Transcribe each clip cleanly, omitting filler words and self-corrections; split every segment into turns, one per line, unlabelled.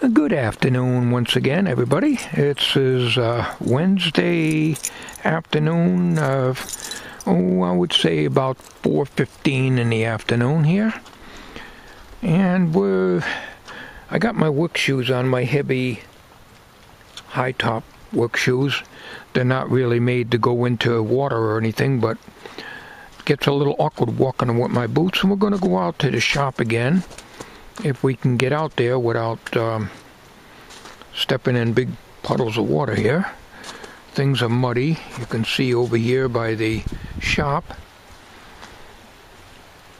Good afternoon once again, everybody. It's Wednesday afternoon of, I would say about 4:15 in the afternoon here. And I got my work shoes on, my heavy high-top work shoes. They're not really made to go into water or anything, but it gets a little awkward walking with my boots, and we're going to go out to the shop again. If we can get out there without stepping in big puddles of water here. Things are muddy. You can see over here by the shop.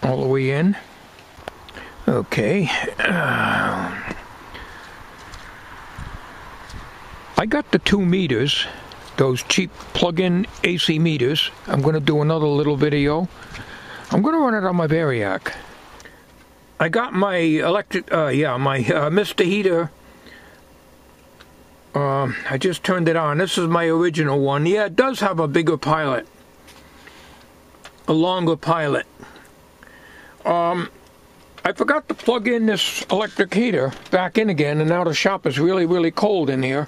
All the way in. Okay. I got the 2 meters, those cheap plug-in AC meters. I'm going to do another little video. I'm going to run it on my Variac. I got my Mr. Heater. I just turned it on. This is my original one. Yeah, it does have a bigger pilot, a longer pilot. I forgot to plug in this electric heater back in again, and now the shop is really, really cold in here.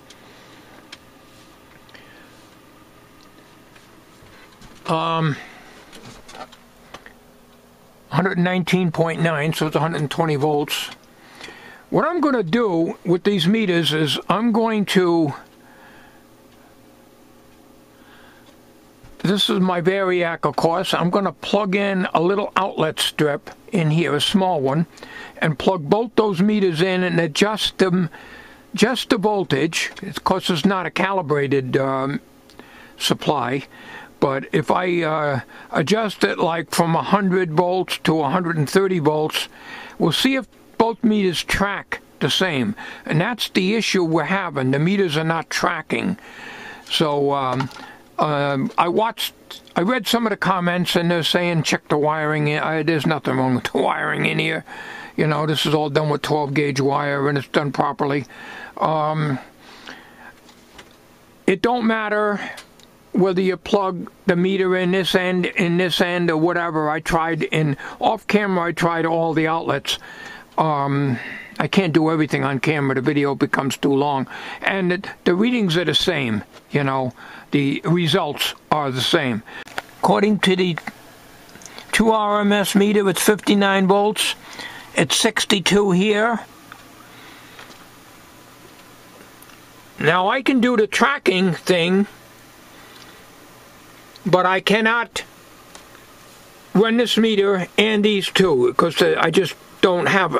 119.9, so it's 120 volts. What I'm going to do with these meters is I'm going to, this is my Variac, of course, I'm going to plug in a little outlet strip in here, a small one, and plug both those meters in and adjust them, just the voltage. Of course, it's not a calibrated supply. But if I adjust it like from 100 volts to 130 volts, we'll see if both meters track the same. And that's the issue we're having. The meters are not tracking. So I read some of the comments, and they're saying check the wiring. There's nothing wrong with the wiring in here. You know, this is all done with 12 gauge wire, and it's done properly. It don't matter whether you plug the meter in this end, or whatever. I tried off camera. I tried all the outlets. I can't do everything on camera. The video becomes too long, and the readings are the same. You know, the results are the same. According to the 2RMS meter, it's 59 volts. It's 62 here. Now I can do the tracking thing, but I cannot run this meter and these two because I just don't have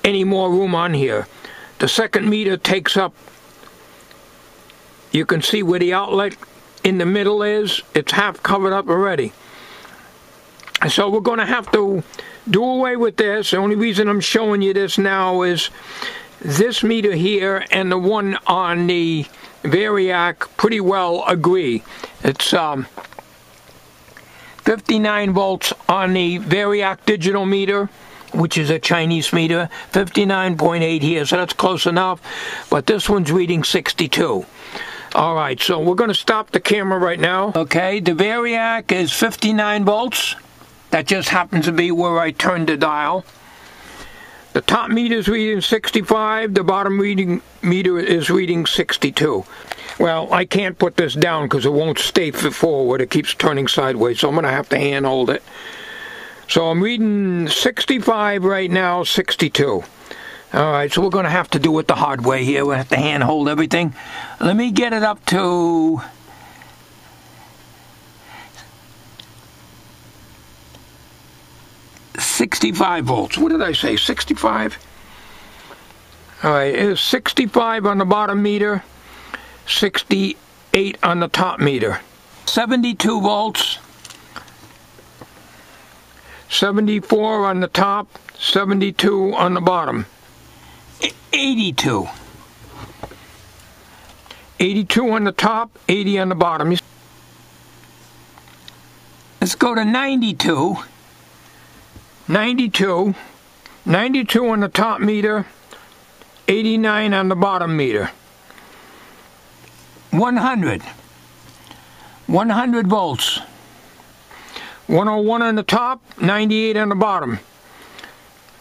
any more room on here. The second meter takes up, you can see where the outlet in the middle is. It's half covered up already. So we're going to have to do away with this. The only reason I'm showing you this now is this meter here and the one on the Variac pretty well agree. It's 59 volts on the Variac digital meter, which is a Chinese meter, 59.8 here, so that's close enough, but this one's reading 62. Alright, so we're going to stop the camera right now. Okay, the Variac is 59 volts. That just happens to be where I turned the dial. The top meter is reading 65, the bottom meter is reading 62. Well, I can't put this down because it won't stay forward. It keeps turning sideways, so I'm going to have to hand hold it. So I'm reading 65 right now, 62. Alright, so we're going to have to do it the hard way here. We'll have to hand hold everything. Let me get it up to 65 volts. What did I say? 65? Alright, it is 65 on the bottom meter, 68 on the top meter. 72 volts, 74 on the top, 72 on the bottom. 82. 82 on the top, 80 on the bottom. Let's go to 92. 92 on the top meter, 89 on the bottom meter. 100 volts. 101 on the top, 98 on the bottom.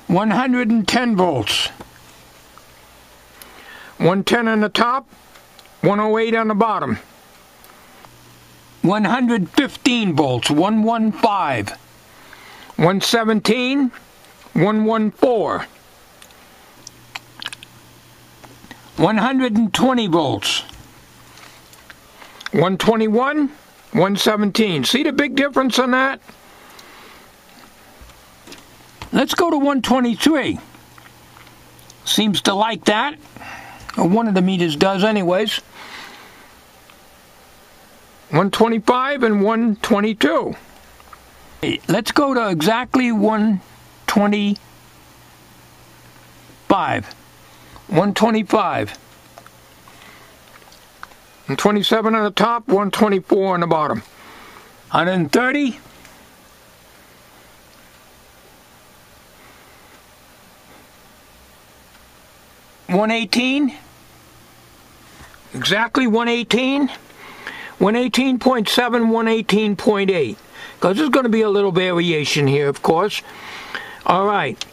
110 volts. 110 on the top, 108 on the bottom. 115 volts, 115. 117, 114. 120 volts. 121, 117. See the big difference on that? Let's go to 123. Seems to like that. Or one of the meters does anyways. 125 and 122. Let's go to exactly 125. 125. 127 on the top, 124 on the bottom. 130. 118. Exactly 118. 118.7, 118.8. Because there's going to be a little variation here, of course. All right.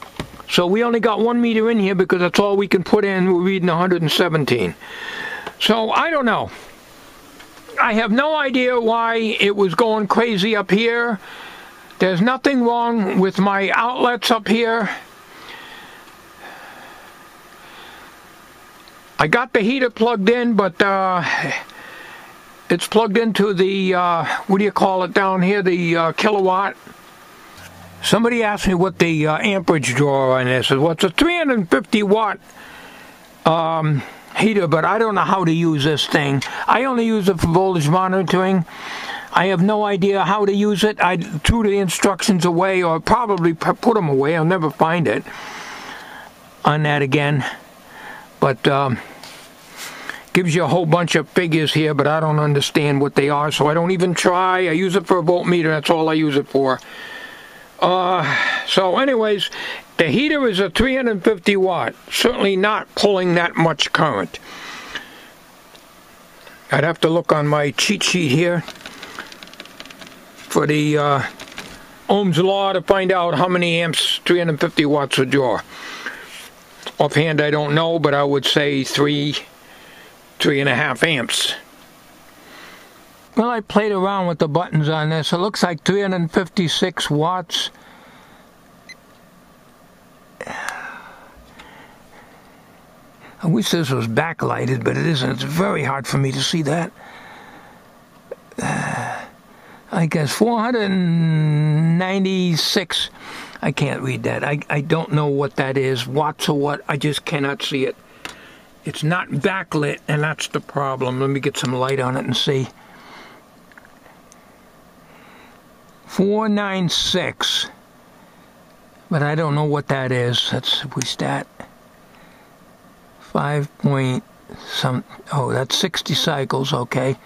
So we only got 1 meter in here because that's all we can put in. We're reading 117. So I don't know. I have no idea why it was going crazy up here. There's nothing wrong with my outlets up here. I got the heater plugged in, but it's plugged into the, what do you call it down here, the kilowatt. Somebody asked me what the amperage draw on this is. Well, it's a 350 watt heater, but I don't know how to use this thing. I only use it for voltage monitoring. I have no idea how to use it. I threw the instructions away, or probably put them away. I'll never find it on that again. But gives you a whole bunch of figures here, but I don't understand what they are, so I don't even try. I use it for a voltmeter. That's all I use it for. So anyways, the heater is a 350 watt. Certainly not pulling that much current. I'd have to look on my cheat sheet here for the Ohm's law to find out how many amps 350 watts would draw. Offhand, I don't know, but I would say 3.5 amps. Well, I played around with the buttons on this. It looks like 356 watts. I wish this was backlighted, but it isn't. It's very hard for me to see that. I guess 496. I can't read that. I don't know what that is. Watts or what. I just cannot see it. It's not backlit, and that's the problem. Let me get some light on it and see. 496. But I don't know what that is. That's, we stat 5 point some. Oh, that's 60 cycles. Okay.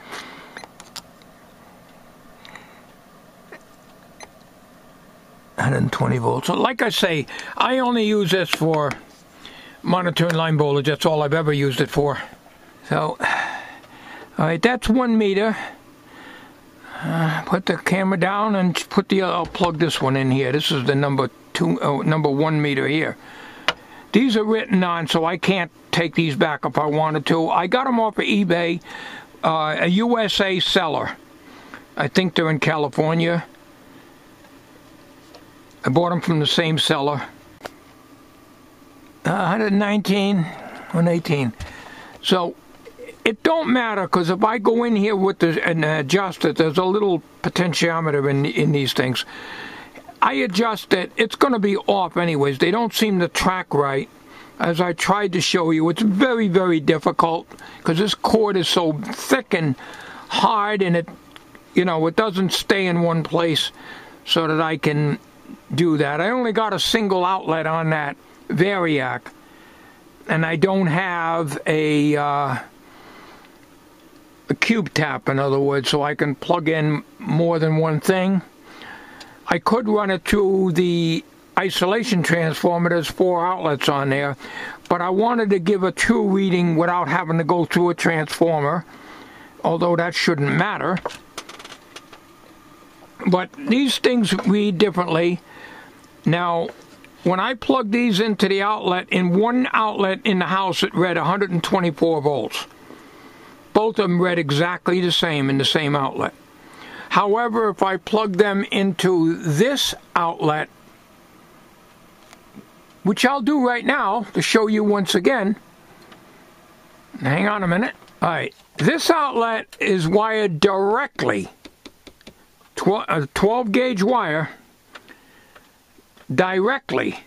$120 volts. So like I say, I only use this for monitoring line voltage. That's all I've ever used it for. So, all right, that's 1 meter. Put the camera down and put the. I'll plug this one in here. This is the number 1 meter here. These are written on, so I can't take these back if I wanted to. I got them off of eBay, a USA seller. I think they're in California. I bought them from the same seller. 119, 118. So it don't matter, because if I go in here with the, and adjust it, there's a little potentiometer in these things. I adjust it, it's going to be off anyways. They don't seem to track right. As I tried to show you, it's very, very difficult, because this cord is so thick and hard, and it, you know, it doesn't stay in one place so that I can do that. I only got a single outlet on that Variac, and I don't have a cube tap, in other words, so I can plug in more than one thing. I could run it through the isolation transformer. There's 4 outlets on there, but I wanted to give a true reading without having to go through a transformer, although that shouldn't matter. But these things read differently. Now, when I plugged these into the outlet, in one outlet in the house it read 124 volts. Both of them read exactly the same in the same outlet. However, if I plug them into this outlet, which I'll do right now to show you once again. Hang on a minute. All right, this outlet is wired directly, a 12 gauge wire, directly.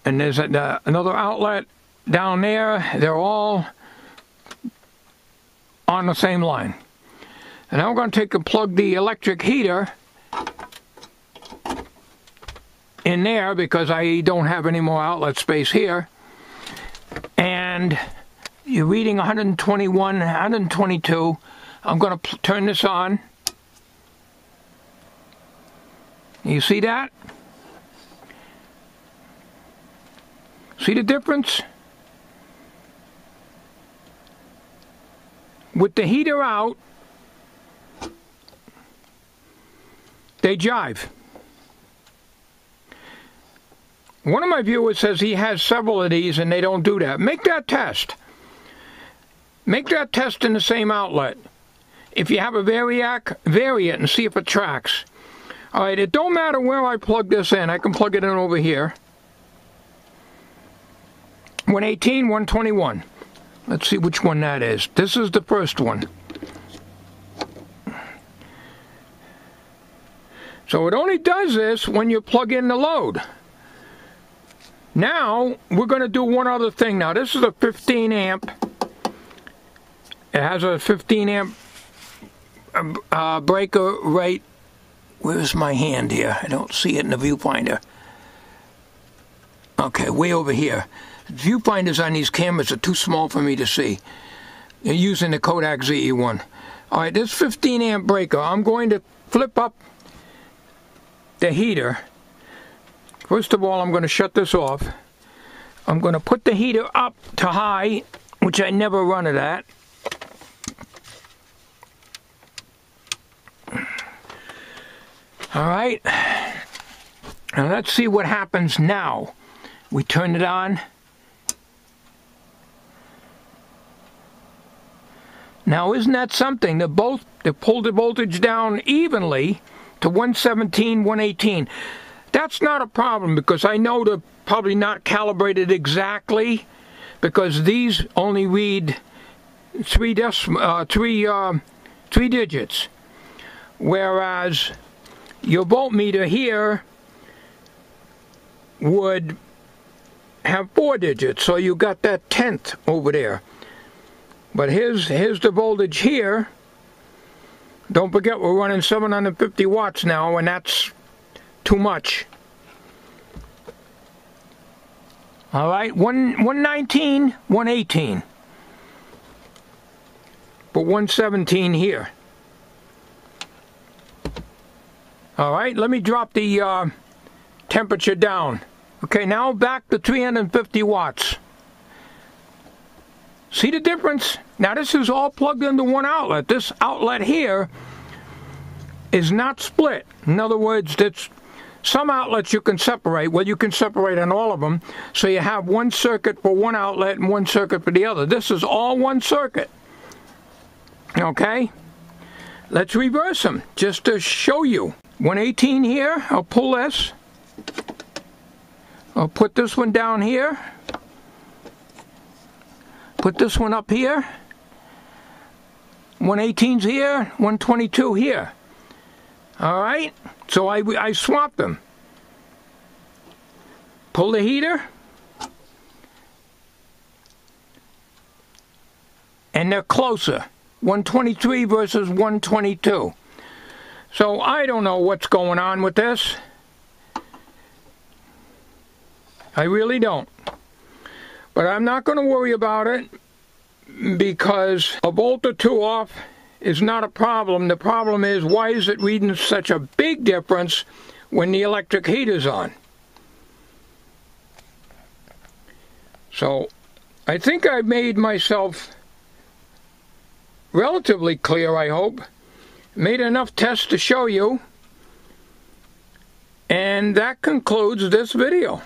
And there's another outlet down there. They're all on the same line. And I'm going to take and plug the electric heater in there because I don't have any more outlet space here. And you're reading 121, 122. I'm going to turn this on. You see that? See the difference? With the heater out, they jive. One of my viewers says he has several of these and they don't do that. Make that test. Make that test in the same outlet. If you have a Variac, vary it and see if it tracks. Alright, it don't matter where I plug this in. I can plug it in over here. 118, 121. Let's see which one that is. This is the first one. So it only does this when you plug in the load. Now, we're going to do one other thing. Now, this is a 15 amp. It has a 15 amp breaker right. Where's my hand here? I don't see it in the viewfinder. Okay, way over here. Viewfinders on these cameras are too small for me to see. You're using the Kodak ZE1. Alright, this 15 amp breaker, I'm going to flip up the heater. First of all, I'm going to shut this off. I'm going to put the heater up to high, which I never run it at. Alright. Now let's see what happens now. We turn it on. Now isn't that something? They pulled the voltage down evenly to 117, 118. That's not a problem because I know they're probably not calibrated exactly because these only read three digits, whereas your voltmeter here would have 4 digits, so you got that 10th over there. But here's the voltage here. Don't forget we're running 750 watts now, and that's too much. Alright, 119, 118. But 117 here. Alright, let me drop the temperature down. Okay, now back to 350 watts. See the difference? Now this is all plugged into one outlet. This outlet here is not split. In other words, some outlets you can separate. Well, you can separate on all of them. So you have one circuit for one outlet and one circuit for the other. This is all one circuit. Okay? Let's reverse them just to show you. 118 here. I'll pull this. I'll put this one down here. Put this one up here. 118's here. 122 here. Alright? So I swapped them. Pull the heater. And they're closer. 123 versus 122. So I don't know what's going on with this. I really don't. But I'm not going to worry about it because a volt or two off is not a problem. The problem is, why is it reading such a big difference when the electric heater's on? So I think I've made myself relatively clear, I hope. Made enough tests to show you. And that concludes this video.